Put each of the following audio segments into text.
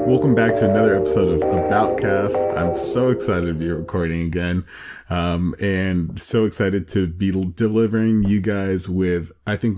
Welcome back to another episode of Aboutcast. I'm so excited to be recording again, and so excited to be delivering you guys with, I think,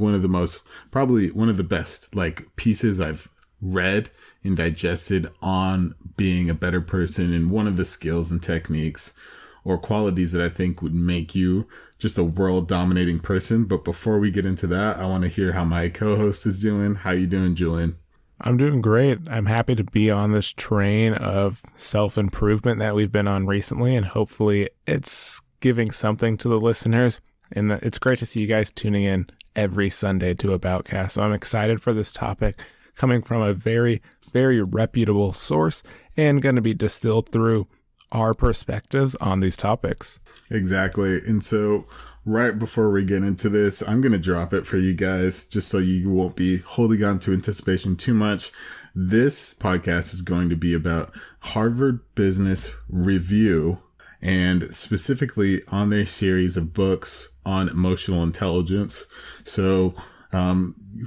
probably one of the best, pieces I've read and digested on being a better person, and one of the skills and techniques or qualities that I think would make you just a world-dominating person. But before we get into that, I want to hear how my co-host is doing. How you doing, Julian? I'm doing great. I'm happy to be on this train of self-improvement that we've been on recently, and hopefully it's giving something to the listeners. And it's great to see you guys tuning in every Sunday to Aboutcast. So I'm excited for this topic coming from a very, very reputable source and going to be distilled through our perspectives on these topics. Exactly. And so right before we get into this, I'm going to drop it for you guys just so you won't be holding on to anticipation too much. This podcast is going to be about Harvard Business Review, and specifically on their series of books on emotional intelligence. So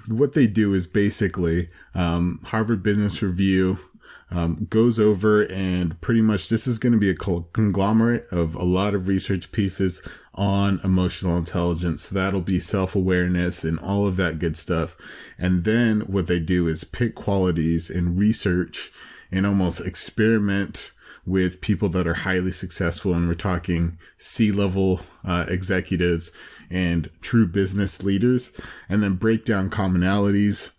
what they do is basically Harvard Business Review goes over, and pretty much this is going to be a conglomerate of a lot of research pieces on emotional intelligence. So that'll be self-awareness and all of that good stuff. And then what they do is pick qualities and research and almost experiment with people that are highly successful. And we're talking C-level executives and true business leaders, and then break down commonalities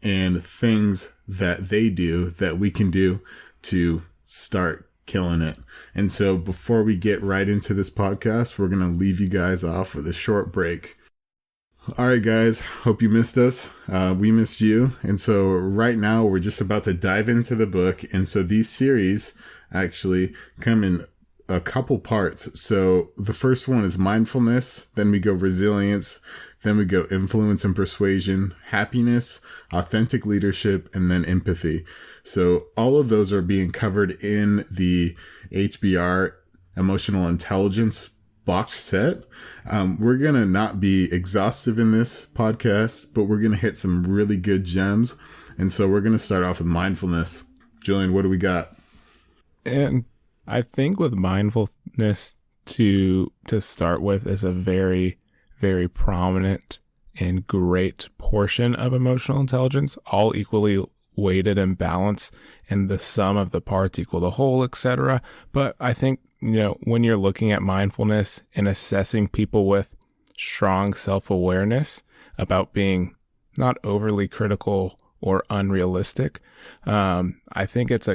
and things that they do that we can do to start killing it. And so before we get right into this podcast, we're going to leave you guys off with a short break. All right, guys, hope you missed us. We missed you. And so right now we're just about to dive into the book. And so these series actually come in a couple parts. So the first one is mindfulness, then we go resilience, then we go influence and persuasion, happiness, authentic leadership, and then empathy. So all of those are being covered in the HBR emotional intelligence box set. We're going to not be exhaustive in this podcast, but we're going to hit some really good gems. And so we're going to start off with mindfulness. Julian, what do we got? And I think with mindfulness to start with is a very, very prominent and great portion of emotional intelligence, all equally weighted and balanced, and the sum of the parts equal the whole, etc. But I think, when you're looking at mindfulness and assessing people with strong self-awareness about being not overly critical or unrealistic, I think it's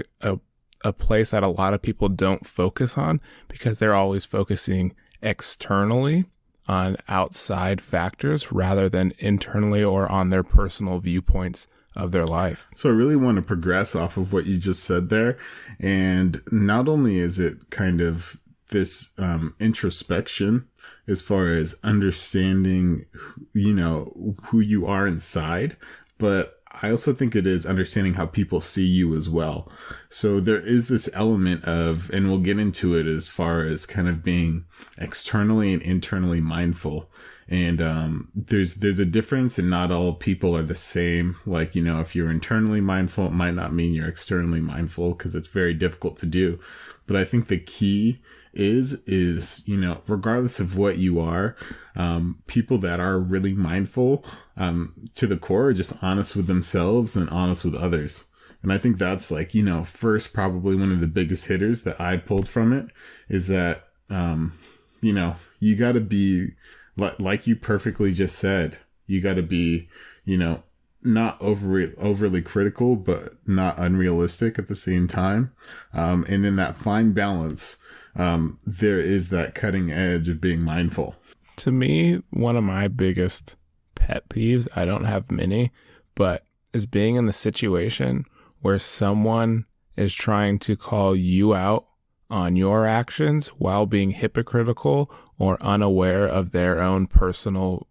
a place that a lot of people don't focus on because they're always focusing externally on outside factors rather than internally or on their personal viewpoints of their life. So I really want to progress off of what you just said there. And not only is it kind of this introspection as far as understanding, who you are inside, but I also think it is understanding how people see you as well. So there is this element of, and we'll get into it as far as kind of being externally and internally mindful. And there's a difference, and not all people are the same. If you're internally mindful, it might not mean you're externally mindful, because it's very difficult to do. But I think the key is regardless of what you are, people that are really mindful to the core are just honest with themselves and honest with others. And I think that's first, probably one of the biggest hitters that I pulled from it is that you got to be, like you perfectly just said, you got to be not overly critical, but not unrealistic at the same time. And in that fine balance, there is that cutting edge of being mindful. To me, one of my biggest pet peeves, I don't have many, but is being in the situation where someone is trying to call you out on your actions while being hypocritical or unaware of their own personal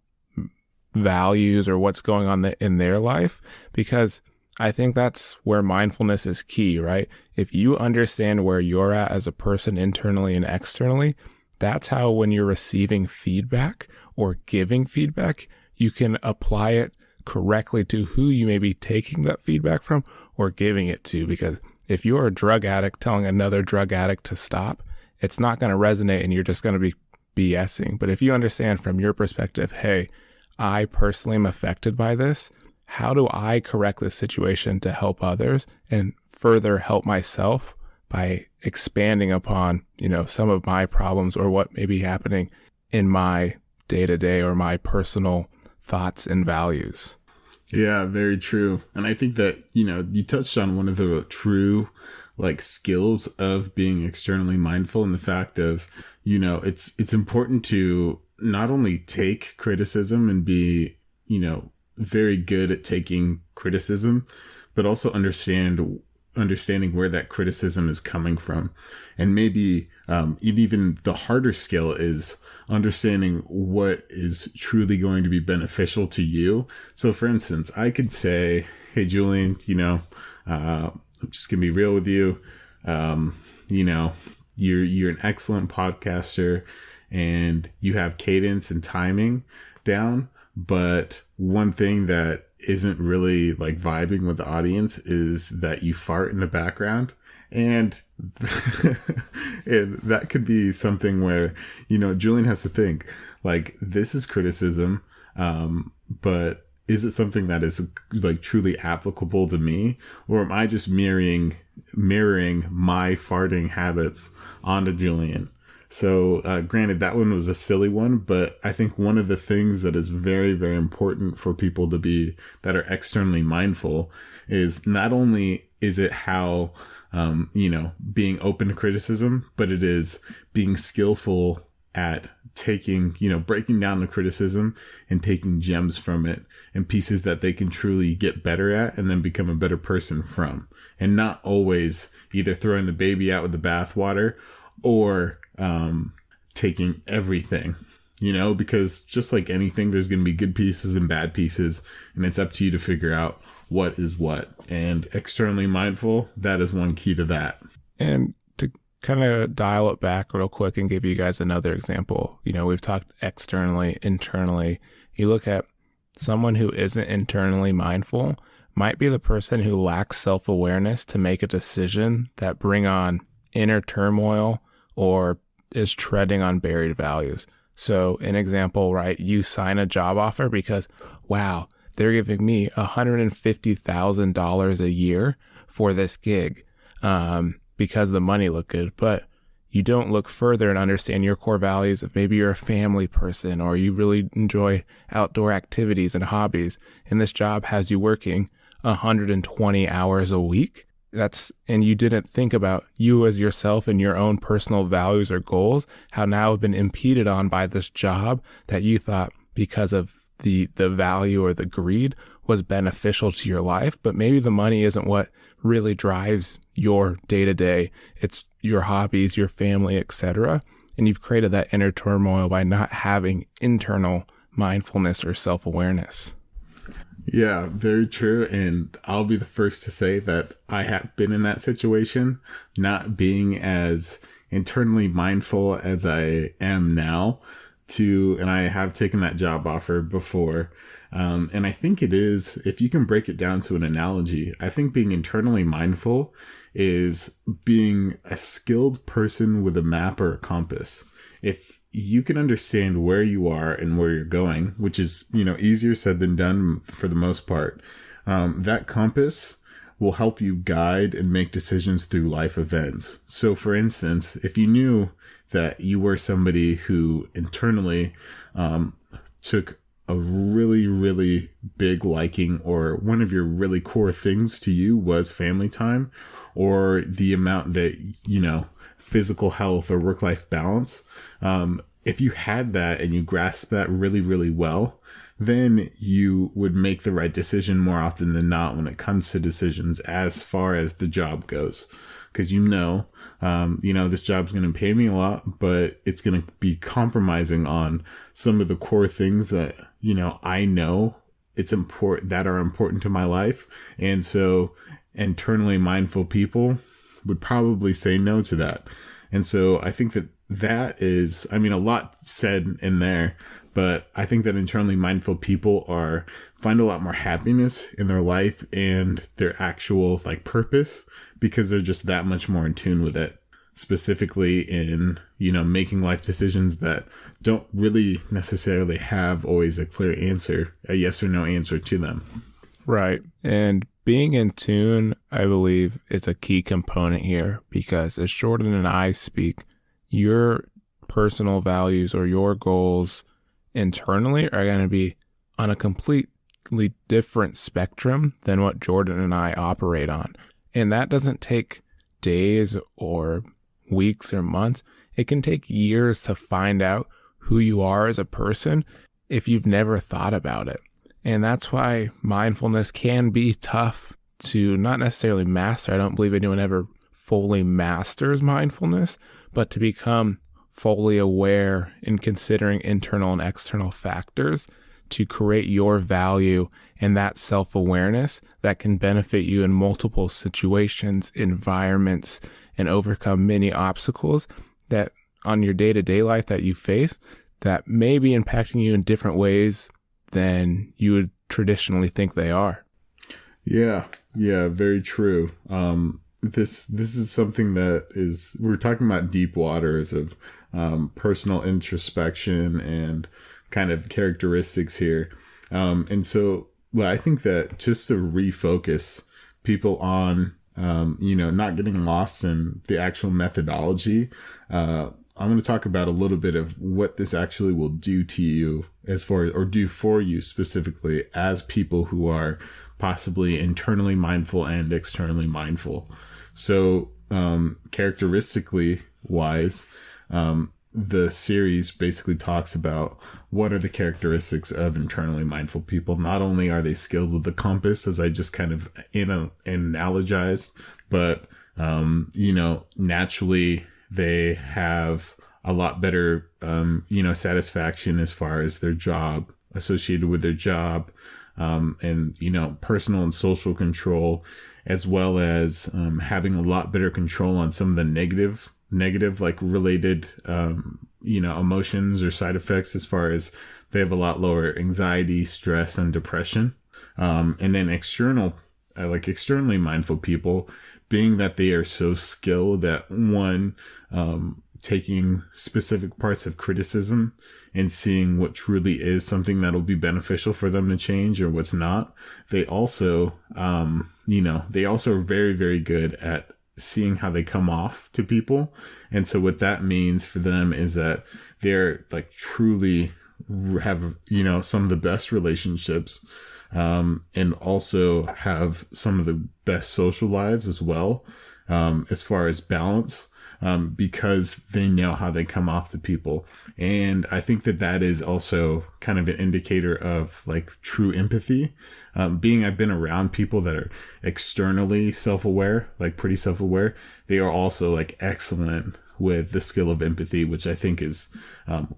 values or what's going on in their life, because I think that's where mindfulness is key, right? If you understand where you're at as a person internally and externally, that's how when you're receiving feedback or giving feedback, you can apply it correctly to who you may be taking that feedback from or giving it to, because if you're a drug addict telling another drug addict to stop, it's not going to resonate and you're just going to be BSing. But if you understand from your perspective, hey, I personally am affected by this, how do I correct this situation to help others and further help myself by expanding upon, some of my problems or what may be happening in my day-to-day or my personal thoughts and values. Yeah, very true. And I think that, you touched on one of the true skills of being externally mindful, and the fact of, it's important to not only take criticism and be, very good at taking criticism, but also understanding where that criticism is coming from. And maybe even the harder skill is understanding what is truly going to be beneficial to you. So for instance, I could say, hey, Julian, I'm just gonna be real with you. You're an excellent podcaster and you have cadence and timing down. But one thing that isn't really vibing with the audience is that you fart in the background. And, and that could be something where, Julian has to think this is criticism. But is it something that is truly applicable to me, or am I just mirroring my farting habits onto Julian? So, granted, that one was a silly one, but I think one of the things that is very, very important for people that are externally mindful is not only is it how, being open to criticism, but it is being skillful at taking, breaking down the criticism and taking gems from it and pieces that they can truly get better at and then become a better person from, and not always either throwing the baby out with the bathwater or taking everything, because just like anything, there's going to be good pieces and bad pieces, and it's up to you to figure out what is what. And externally mindful, that is one key to that. And to kind of dial it back real quick and give you guys another example, we've talked externally, internally. You look at someone who isn't internally mindful might be the person who lacks self-awareness to make a decision that bring on inner turmoil or is treading on buried values. So an example, right? You sign a job offer because, wow, they're giving me $150,000 a year for this gig because the money looked good. But you don't look further and understand your core values of maybe you're a family person or you really enjoy outdoor activities and hobbies. And this job has you working 120 hours a week. And you didn't think about you as yourself and your own personal values or goals, how now have been impeded on by this job that you thought because of the value or the greed was beneficial to your life. But maybe the money isn't what really drives your day to day. It's your hobbies, your family, etc. And you've created that inner turmoil by not having internal mindfulness or self-awareness. Yeah, very true. And I'll be the first to say that I have been in that situation, not being as internally mindful as I am now and I have taken that job offer before. And I think it is, if you can break it down to an analogy, I think being internally mindful is being a skilled person with a map or a compass. If you can understand where you are and where you're going, which is, easier said than done for the most part. That compass will help you guide and make decisions through life events. So for instance, if you knew that you were somebody who internally, took a really, really big liking, or one of your really core things to you was family time, or the amount that, physical health or work-life balance, if you had that and you grasp that really, really well, then you would make the right decision more often than not when it comes to decisions as far as the job goes. Because this job's going to pay me a lot, but it's going to be compromising on some of the core things that, I know it's important, that are important to my life. And so internally mindful people would probably say no to that. And so I think that is, a lot said in there, But I think that internally mindful people find a lot more happiness in their life and their actual like purpose, because they're just that much more in tune with it, specifically in, making life decisions that don't really necessarily have always a clear answer, a yes or no answer to them. Right. And being in tune, I believe, is a key component here, because as Jordan and I speak, your personal values or your goals internally are going to be on a completely different spectrum than what Jordan and I operate on. And that doesn't take days or weeks or months. It can take years to find out who you are as a person if you've never thought about it. And that's why mindfulness can be tough to not necessarily master. I don't believe anyone ever fully masters mindfulness, but to become fully aware in considering internal and external factors to create your value and that self-awareness that can benefit you in multiple situations, environments, and overcome many obstacles that on your day-to-day life that you face that may be impacting you in different ways than you would traditionally think they are. Yeah, very true. This is something that we're talking about deep waters of personal introspection and kind of characteristics here. And so I think that just to refocus people on, not getting lost in the actual methodology, I'm going to talk about a little bit of what this actually will do to you or do for you specifically as people who are possibly internally mindful and externally mindful. So, characteristically wise, the series basically talks about what are the characteristics of internally mindful people. Not only are they skilled with the compass, as I just kind of analogized, but, naturally they have a lot better, satisfaction as far as their job, associated with their job, and, personal and social control, as well as having a lot better control on some of the negative like related, emotions or side effects, as far as they have a lot lower anxiety, stress, and depression. And then externally mindful people, being that they are so skilled at taking specific parts of criticism and seeing what truly is something that'll be beneficial for them to change or what's not. They also, are very, very good at seeing how they come off to people. And so what that means for them is that they're like truly have, some of the best relationships, and also have some of the best social lives as well, as far as balance. Because they know how they come off to people. And I think that is also kind of an indicator of like true empathy. I've been around people that are externally self-aware, like pretty self-aware. They are also like excellent with the skill of empathy, which I think is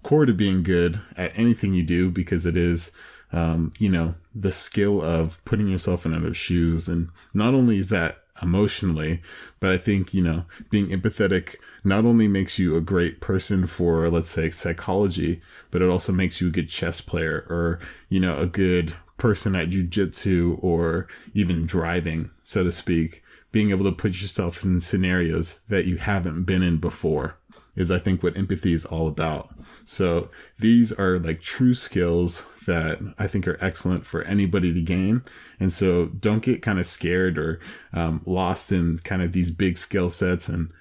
core to being good at anything you do, because it is, the skill of putting yourself in other shoes. And not only is that emotionally, but I think, being empathetic not only makes you a great person for, let's say, psychology, but it also makes you a good chess player or, a good person at jujitsu or even driving, so to speak. Being able to put yourself in scenarios that you haven't been in before is, I think, what empathy is all about. So these are like true skills that I think are excellent for anybody to gain. And so don't get kind of scared or lost in kind of these big skill sets and,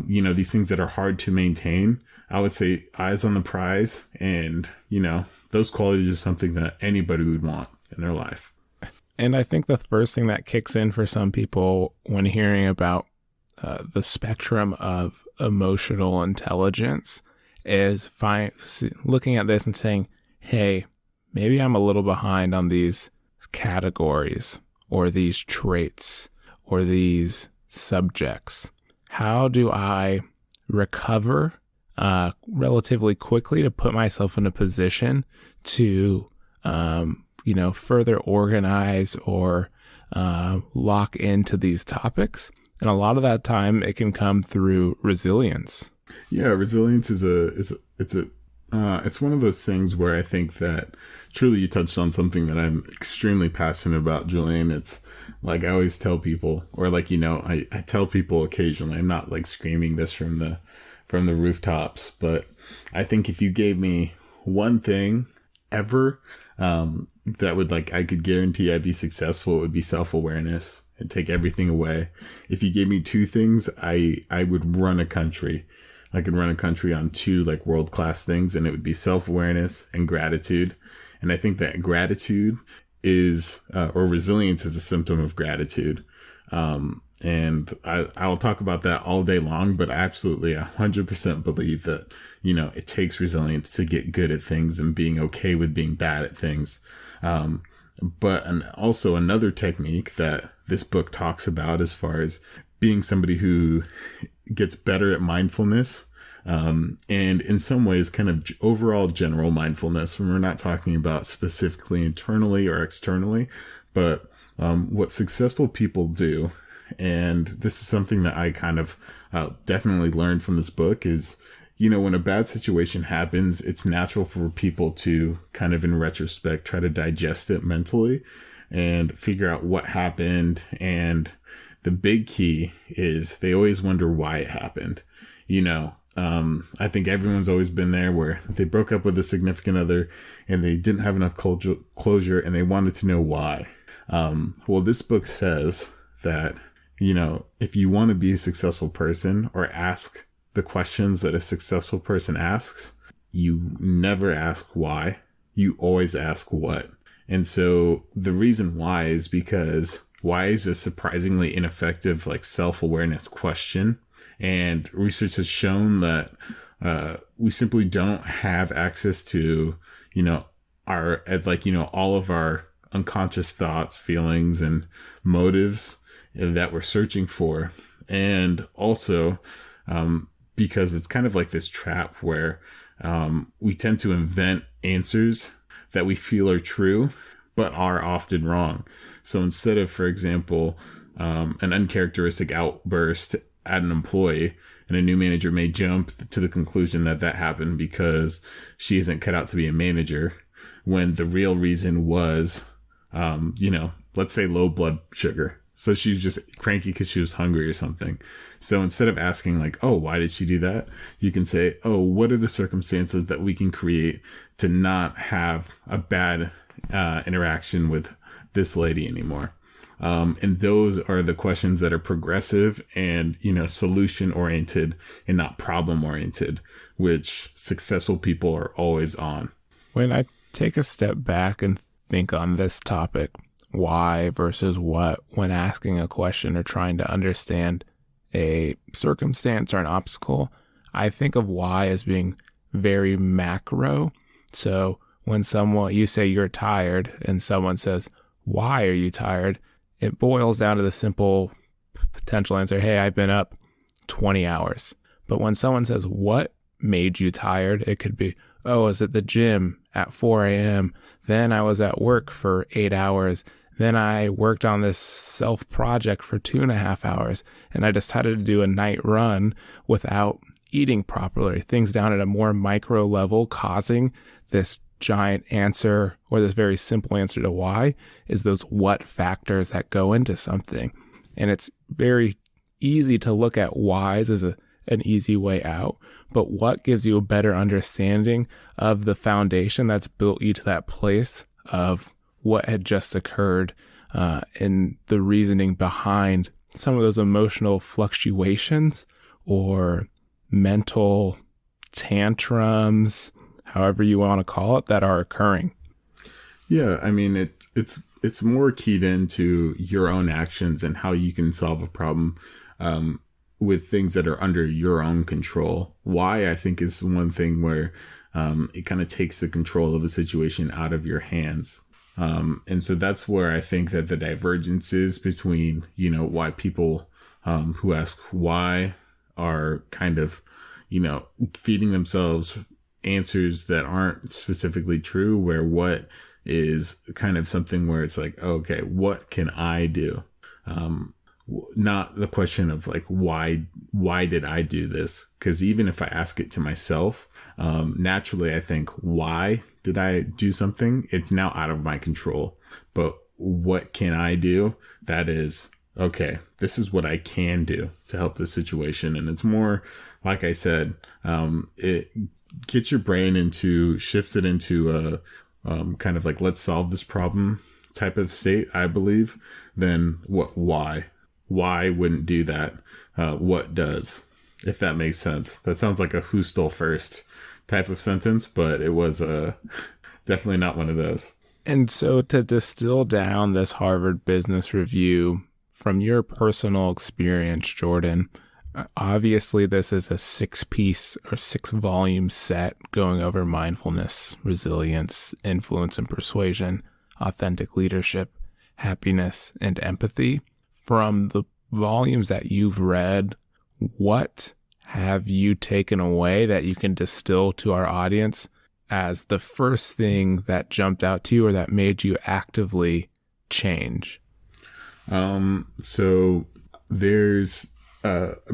these things that are hard to maintain. I would say eyes on the prize, and, those qualities are something that anybody would want in their life. And I think the first thing that kicks in for some people when hearing about the spectrum of emotional intelligence is looking at this and saying, hey, maybe I'm a little behind on these categories or these traits or these subjects. How do I recover relatively quickly to put myself in a position to, further organize or lock into these topics? And a lot of that time it can come through resilience. Yeah, resilience is It's one of those things where I think that truly you touched on something that I'm extremely passionate about, Julian. It's like I always tell people, or like, I tell people occasionally, I'm not like screaming this from the rooftops, but I think if you gave me one thing ever, that would like, I could guarantee I'd be successful, it would be self-awareness and take everything away. If you gave me two things, I would run a country. I could run a country on two like world-class things, and it would be self-awareness and gratitude. And I think that gratitude is, or resilience is a symptom of gratitude. And I'll talk about that all day long, but I absolutely 100% believe that, it takes resilience to get good at things and being okay with being bad at things. Also another technique that this book talks about as far as being somebody who gets better at mindfulness, and in some ways kind of overall general mindfulness, when we're not talking about specifically internally or externally, but what successful people do. And this is something that I kind of definitely learned from this book is, when a bad situation happens, it's natural for people to kind of in retrospect try to digest it mentally and figure out what happened. And the big key is they always wonder why it happened. I think everyone's always been there where they broke up with a significant other and they didn't have enough closure and they wanted to know why. Well, this book says that, if you want to be a successful person or ask the questions that a successful person asks, you never ask why. You always ask what. And so the reason why is because why is a surprisingly ineffective, like self-awareness question. And research has shown that, we simply don't have access to, all of our unconscious thoughts, feelings, and motives that we're searching for. And also, because it's kind of like this trap where, we tend to invent answers that we feel are true, but are often wrong. So instead of, for example, an uncharacteristic outburst at an employee, and a new manager may jump to the conclusion that that happened because she isn't cut out to be a manager, when the real reason was, let's say low blood sugar. So she's just cranky because she was hungry or something. So instead of asking like, oh, why did she do that? You can say, oh, what are the circumstances that we can create to not have a bad interaction with this lady anymore? And those are the questions that are progressive and, solution oriented and not problem oriented, which successful people are always on. When I take a step back and think on this topic, why versus what, when asking a question or trying to understand a circumstance or an obstacle, I think of why as being very macro. So when you say you're tired and someone says, why are you tired? It boils down to the simple potential answer, hey, I've been up 20 hours. But when someone says, what made you tired? It could be, oh, I was at the gym at 4 a.m. Then I was at work for 8 hours. Then I worked on this self-project for 2.5 hours. And I decided to do a night run without eating properly. Things down at a more micro level causing this giant answer, or this very simple answer to why, is those what factors that go into something. And it's very easy to look at whys as an easy way out, but what gives you a better understanding of the foundation that's built you to that place of what had just occurred, and the reasoning behind some of those emotional fluctuations or mental tantrums, however you want to call it, that are occurring. Yeah, I mean, it's more keyed into your own actions and how you can solve a problem with things that are under your own control. Why, I think, is one thing where it kind of takes the control of a situation out of your hands. And so that's where I think that the divergence is between, why people who ask why are kind of, feeding themselves answers that aren't specifically true, where what is kind of something where it's like, okay, what can I do? not the question of like, why did I do this? Because even if I ask it to myself, naturally I think, why did I do something? It's now out of my control. But what can I do? That is, okay, this is what I can do to help this situation. And it's more, like I said, it gets your brain shifts it into a kind of like, let's solve this problem type of state, I believe, than why wouldn't do that? What does, if that makes sense. That sounds like a who stole first type of sentence, but it was definitely not one of those. And so to distill down this Harvard Business Review from your personal experience, Jordan, obviously this is a 6-piece or 6-volume set going over mindfulness, resilience, influence and persuasion, authentic leadership, happiness, and empathy. From the volumes that you've read, what have you taken away that you can distill to our audience as the first thing that jumped out to you or that made you actively change? So there's,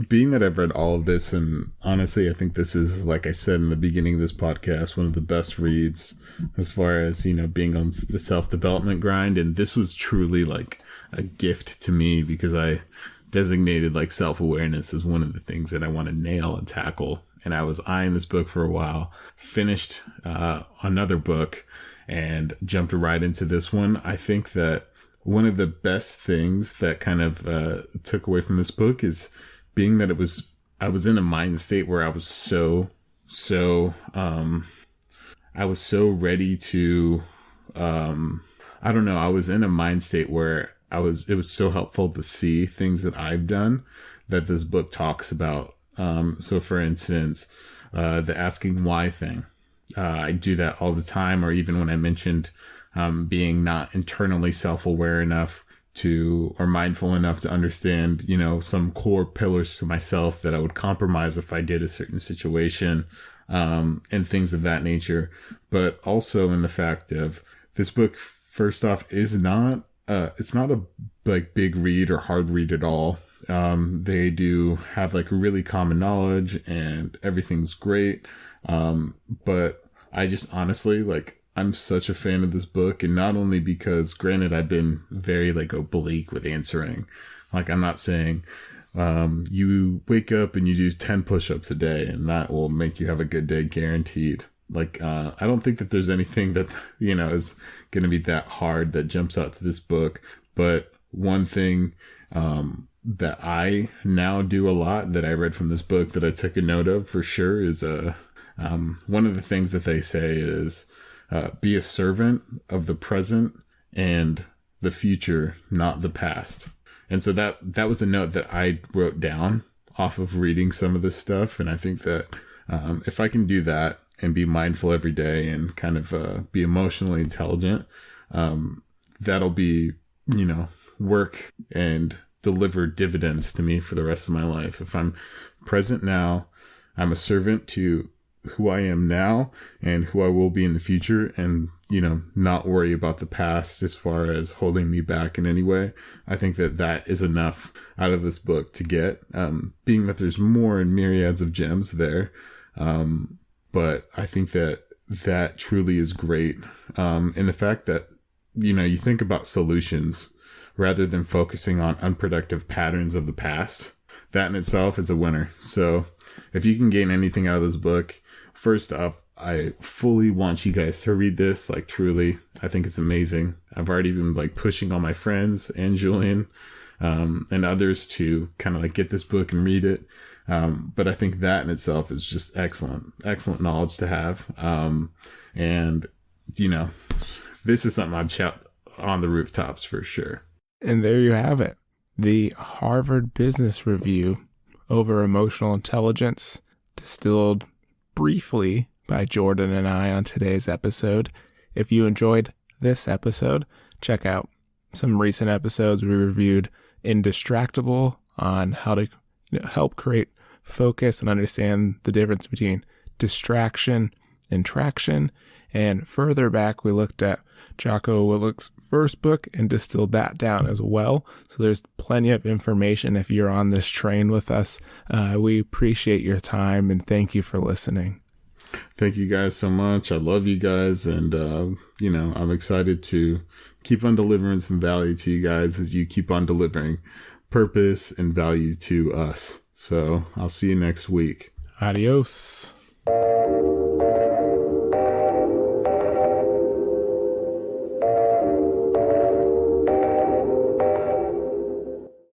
being that I've read all of this, and honestly, I think this is, like I said in the beginning of this podcast, one of the best reads as far as, being on the self-development grind. And this was truly like a gift to me because I designated like self-awareness as one of the things that I want to nail and tackle. And I was eyeing this book for a while, finished another book, and jumped right into this one. I think that one of the best things that kind of took away from this book is being that I was in a mind state where I was so ready to, I don't know, I was in a mind state where it was so helpful to see things that I've done that this book talks about. So for instance, the asking why thing, I do that all the time, or even when I mentioned being not internally self-aware enough or mindful enough to understand, some core pillars to myself that I would compromise if I did a certain situation, and things of that nature. But also in the fact of this book, first off, is not, it's not a like big read or hard read at all. They do have like really common knowledge and everything's great. But I just honestly, like, I'm such a fan of this book, and not only because, granted, I've been very like oblique with answering. Like, I'm not saying, you wake up and you do 10 push-ups a day and that will make you have a good day guaranteed. Like, I don't think that there's anything that, is going to be that hard that jumps out to this book. But one thing, that I now do a lot that I read from this book that I took a note of for sure is, one of the things that they say is, be a servant of the present and the future, not the past. And so that was a note that I wrote down off of reading some of this stuff. And I think that if I can do that and be mindful every day and kind of be emotionally intelligent, that'll be, work and deliver dividends to me for the rest of my life. If I'm present now, I'm a servant to who I am now and who I will be in the future, and, not worry about the past as far as holding me back in any way. I think that is enough out of this book to get, being that there's more and myriads of gems there. But I think that truly is great. And the fact that, you think about solutions rather than focusing on unproductive patterns of the past, that in itself is a winner. So if you can gain anything out of this book, first off, I fully want you guys to read this. Like, truly, I think it's amazing. I've already been like pushing all my friends and Julian, and others to kind of like get this book and read it. But I think that in itself is just excellent knowledge to have. And, this is something I'd shout on the rooftops for sure. And there you have it. The Harvard Business Review over emotional intelligence, distilled briefly by Jordan and I on today's episode. If you enjoyed this episode, check out some recent episodes we reviewed. Indistractable, on how to help create focus and understand the difference between distraction and traction. And further back, we looked at Jocko Willick's first book and distilled that down as well. So there's plenty of information if you're on this train with us. We appreciate your time and thank you for listening. Thank you guys so much. I love you guys. And, I'm excited to keep on delivering some value to you guys as you keep on delivering purpose and value to us. So I'll see you next week. Adios.